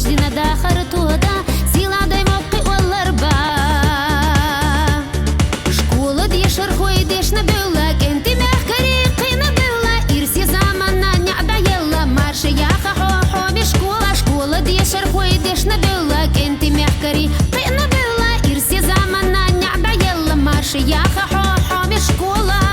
جدنا داخر تودا سيلا دايما قوال ربا شكولة دي شرخو يديش نبيولا كنتي مخكري قينا بيولا إرسي زمانا نعدا يلا مارش يا خحو حومي شكولة دي شرخو يديش نبيولا كنتي مخكري قينا بيولا إرسي زمانا نعدا يلا مارش يا خحو حومي شكولة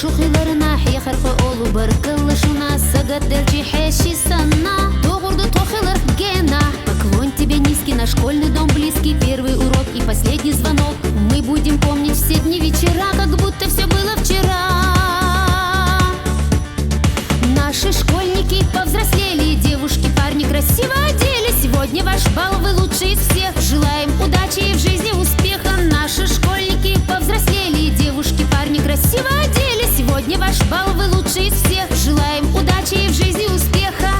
شوخيلرنا حي خرق أولو بركل شونا سجد درجي حشي сана Тогурду тохилар гена Поклонь тебе низкий, наш школьный дом близкий Первый урок и последний звонок Мы будем помнить все дни вечера Как будто все было вчера Наши школьники повзрослели Девушки, парни красиво одели Сегодня ваш бал, вы лучший из всех Желаем удачи и в жизни успеха Наши школьники повзрослели Девушки, парни красиво одели Сегодня ваш бал, вы лучший из всех Желаем удачи и в жизни успеха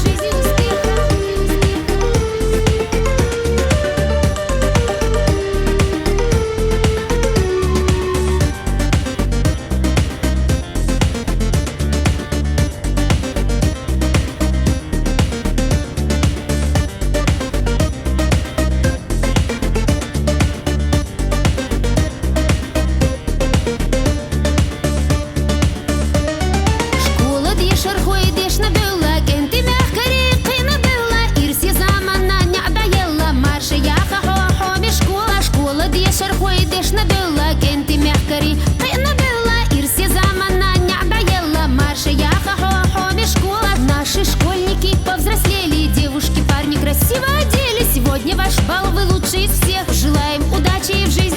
Девушки, парни красиво одели Сегодня ваш бал, вы лучший из всех Желаем удачи и в жизни